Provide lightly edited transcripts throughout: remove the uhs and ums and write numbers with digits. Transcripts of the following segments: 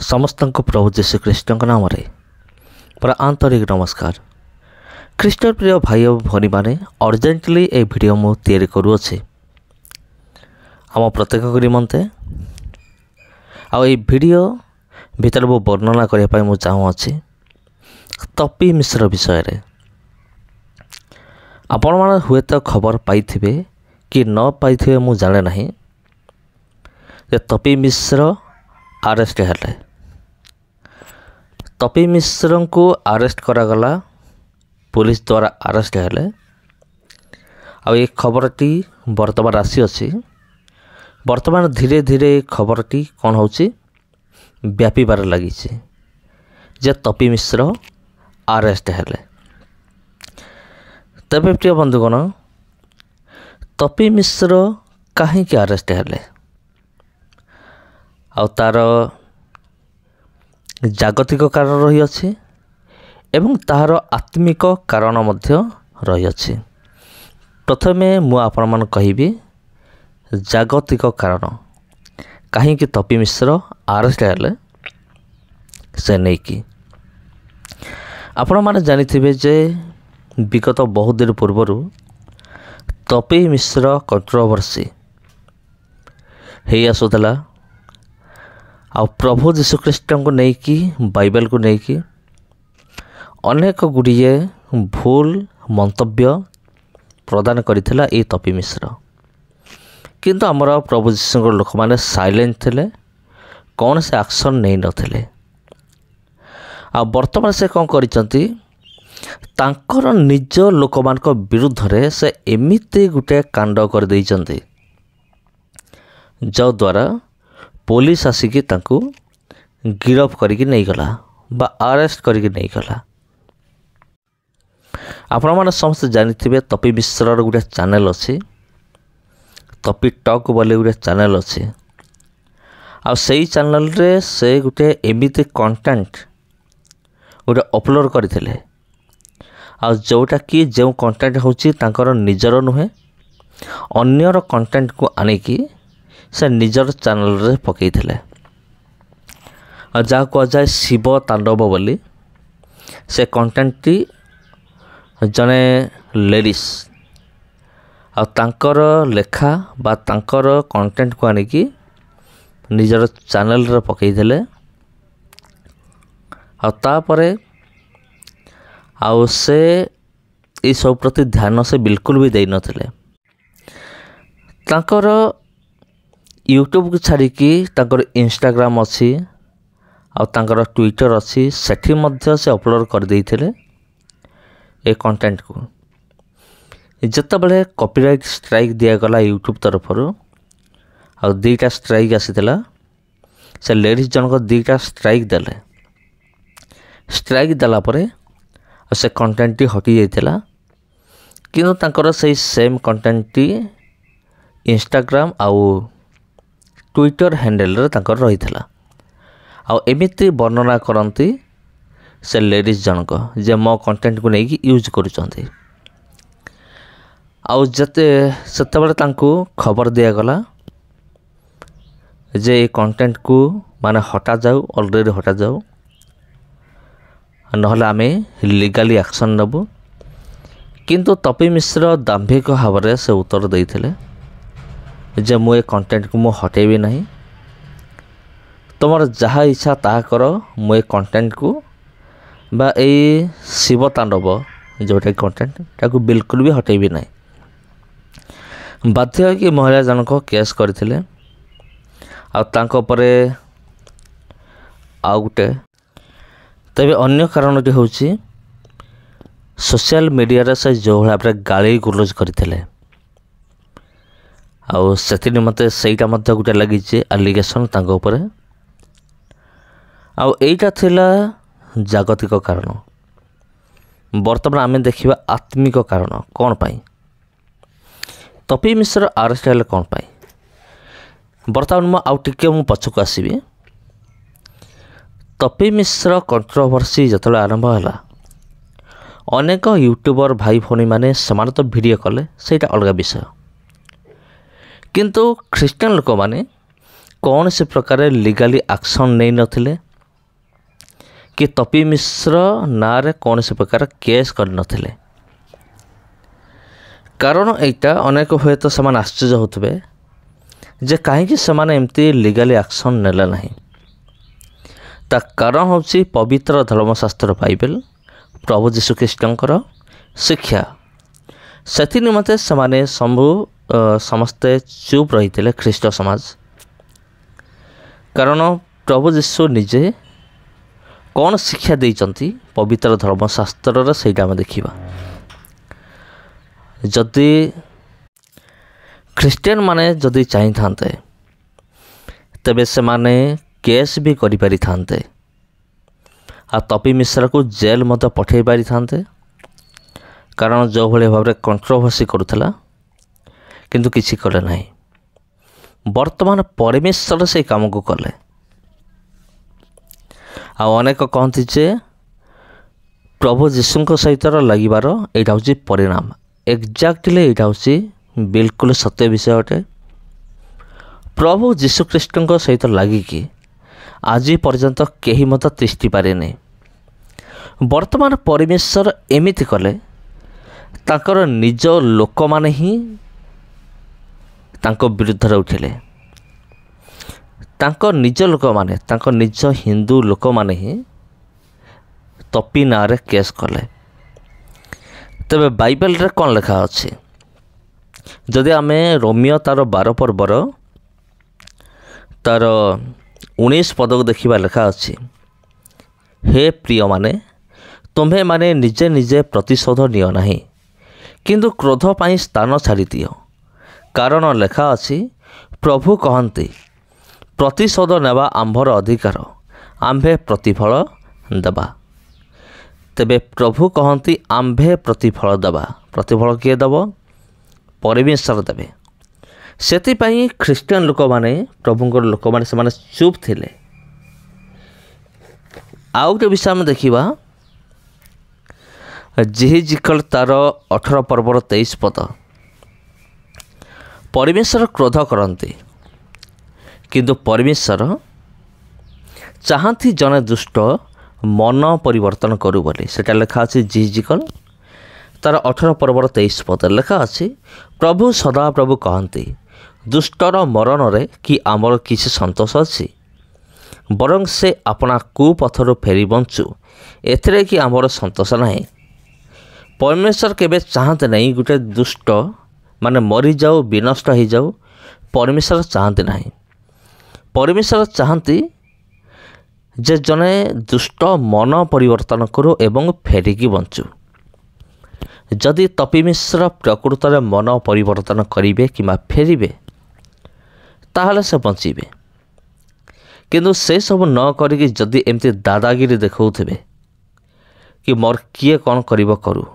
समस्त प्रभु जीशु ख्रीष्ट नाम पूरा आंतरिक नमस्कार। ख्रीष्ट प्रिय भाई और भनी मैंने अर्जेंटली ए वीडियो मु तैयारी करुअछि आम प्रत्येक निमंते वीडियो भीतर मु वर्णना करने मु चाहूँगी तपी मिश्र विषय रे। आपण मैंने हुए तो खबर पाई कि न पाई मु जाने नहीं जे तपी मिश्र अरेस्ट हेले। तपी मिश्र को अरेस्ट करागला पुलिस द्वारा अरेस्ट हेले। ये खबरटी वर्तमान आसी अछि। वर्तमान धीरे धीरे खबरटी कौन होची व्यापीबार लगी जे तपी मिश्र अरेस्ट हेले। तबे प्रिय बंधुगण तपी मिश्र कहीं अरेस्ट हेले आ तार जागतिक कारण रही अछि एवं तार आत्मिक कारण मध्य रही अछि। प्रथमे मु आपण मन कहिबी जागतिक कारण कहीं तपी मिश्र अरेस्ट हेले से नहीं कि आपण माने जानिथिबे जे विगत बहुत दिन पूर्व तपी मिश्र कंट्रोवर्सी हे आसुदला आ प्रभु जीशु ख्रीष्ट को नहीं कि बाइबल को नहीं कि अनेक गुड़िए भूल मंतव्य प्रदान करथिला ए तपी मिश्र। किंतु आमर प्रभु जीशु लोक माने साइलेंट थिले, कौन से एक्शन नहीं नथिले। आ वर्तमान से कौन करिसंती तांकर निज लोक मानक विरुद्ध रे से एमिति गुटे कांड कर दैचंती जो द्वारा पुलिस आसिकी तांको गिरफ करिकी नहीं गला बा अरेस्ट करिकी नहीं गला। आपण माने समस्त जानिथिबे तपी मिश्र गुटे चैनल अछि, तपी टॉक बोले गुटे चैनल अछि। आ सेही चैनल रे से गुटे एमिति कंटेंट गुटे अपलोड करथिले आ जोटा कि जो कंटेंट होची तांकर निजर नुहे अन्यर कंटेंट को आनिकी से निजर चैनल रे पकई थिले। जहाँ कह जाए शिव तांडव बोली से कंटेंट टी जने लेडीज आ तांकर लेखा बा तांकर कंटेंट को आनिकी निजर चैनल रे पकई थिले। आ तापरे आउ से ये सब प्रति ध्यान से बिल्कुल भी देई नथिले। तांकर यूट्यूब को छाड़िकी तांकर इंस्टाग्राम अच्छी आ तांकर ट्विटर अच्छी सेठी मध्य से अपलोड कर देइथिले ए कंटेंट को। जत्ता बेले कॉपीराइट स्ट्राइक दिया गला यूट्यूब तरफ आ दुईटा स्ट्राइक आसीथिला से लेडीज जनक दुईटा स्ट्राइक देले। स्ट्राइक देला परे से कंटेंट टी हटी जाइथिला किंतु तांकर से सेम कंटेंट टी इंस्टाग्राम आउ ट्विटर हैंडल रे तांकर रही थिला। आ एमिति वर्णना करती से लेडीज जनक जे मो कंटेंट को नहीं यूज करुचंती। आउ जते सेते बेले तांको खबर दिया गला जे ए कंटेंट को माने हटा जाऊ, ऑलरेडी हटा जाऊ नहले आमे लीगली एक्शन नबु। किंतु तपी मिश्र दाम्भिक भाव से उत्तर देइथिले जे मु ए कंटेंट को मु हटेबी नहीं, तुमर जहाँ इच्छा ता कर, मु ए कंटेंट को बा ए शिव तांडव जोटा कंटेंट ताको बिल्कुल भी हटेबी नहीं। बाध्य कि महिला जनक केस करथिले आ तांको परे आ गुटे तबे अन्य कारणटी होची सोशल मीडिया रे से जो भाव गाली गुलज करथिले आउ से निमते सहीटा मध्य गोटे लगी एलिगेशन तांको ऊपर। आउ एटा थिला जागतिक कारण। वर्तमान आमे देखिबा आत्मिक कारण कौन पाई तपी मिश्र अरेस्ट हेले कौन पाई। वर्तमान मु आउ टिके मु पछको आसीबी। तपी मिश्र कंट्रोवर्सी जतले आरंभ होला अनेक यूट्यूबर भाई भौणी माने समान तो वीडियो कले सेटा अलग विषय, किंतु ख्रीस्टान लोक माने कौन से प्रकार लीगली एक्शन नहीं नथिले कि तपी मिश्र नारे कौन से प्रकार केस करनथिले। कारण एटा अनेक हुए तो समान आश्चर्य होतबे जे कहीं सेमाने एमती लीगली एक्शन नेले नहीं। ता कारण होची पवित्र धर्मशास्त्र बाइबल प्रभु जीशु ख्रीष्टंकर शिक्षा। से निमते सेमाने समस्ते चुप रही ख्रीष्ट समाज। कारण प्रभु जीशु निजे कौन शिक्षा देइचंती पवित्र धर्मशास्त्र सेटा आम देखा। जदि ख्रीस्टियन माने जदि चाही थांते तेबे से माने केस भी करि पारि थांते आ तपी मिश्रा को जेल मत पठे पारि थांते। कारण जो भले भाव में कंट्रोवर्सी करुला किंतु किसी कले नहीं। वर्तमान परमेश्वर से काम को कले। अनेक कहती जे प्रभु जीशु सहित लगिबार यहाँ हूँ परिणाम। एक्जाक्टली यहाँ हूँ बिल्कुल सत्य विषय अटे। प्रभु जीशु ख्रीष्ट सहित लगिकी आज पर्यंत कहीं मत तिष्टि पारे नहीं। वर्तमान परमेश्वर एमिति कले ताकर निज लोक माने ही तांको विरुद्ध उठिले। तांको निज लोक माने तांको निज हिंदू लोक माने ही तपी नारे केस कले। तबे बाइबल रे कौन लिखा अच्छे जदि आमे रोमियो तार 12 पर्वर तार 19 पद को देखा लिखा अच्छी, हे प्रिय माने तुम्हें माने निजे निजे प्रतिशोध नियो नहीं किंतु क्रोध पाई स्थान छाड़ी दियो। कारण लेखा अच्छी प्रभु कहती प्रतिशोध नेबा आंभर अधिकार आंभे प्रतिफल देबा। तेबे प्रभु कहती आंभे प्रतिफल देबा। प्रतिफल किए दब? परमेश्वर देवे। सेतिपाई ख्रीस्टियन लोक माने प्रभुंकर लोक माने से माने चुप थिले। आउ गोटे विषय में देखा जिहिजिकल तार 18 पर्वर 23 पद। परमेश्वर क्रोध करते किंतु परमेश्वर चाहती जने दुष्ट मन परिवर्तन करू बोली। सेटा लेखा अच्छे जिहिजिकल तार 18 पर्वर 23 पद लेखा अच्छी प्रभु सदा प्रभु कहती दुष्टर मरण रे कि आमर किसी संतोष अच्छी बरं से अपना कुपथर फेरी बंचु एथिरे कि आमर संतोष नहीं। परमेश्वर केबे चाहते नहीं गोटे दुष्ट माने मरी जाऊ विनष्ट हो जाऊ। परमेश्वर चाहते नहीं। परमेश्वर चाहती जे जने दुष्ट मन परिवर्तन करू एवं फेरिकी बंचु। जदि तपी मिश्र प्रकृत में मन परिवर्तन करेंगे कि फेरिबे ताहले से बचीबे। किंतु से सब न करिकी जदि एमती दादागिरी देखौथिबे कि मोर किए कौन करिबो करू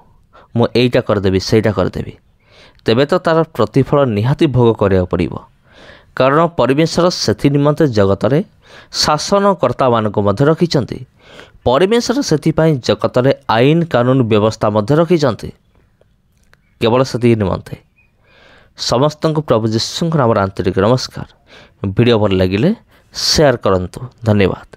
मु एइटा करदेबी सेइटा करदेबी तेबे तो तार प्रतिफल निहाती भोग करिया पड़िबो। कारण परमेश्वर सेथि निमंते जगत रे शासनकर्ता मानक मध्य रखिचंती। परमेश्वर सेथिपाई जगत रे आईन कानून व्यवस्था मध्य रखिचंती केवल सेति निमंते। समस्त को प्रभु जीशु नाम आंतरिक नमस्कार। वीडियो भल लगिले शेयर करंतु। धन्यवाद।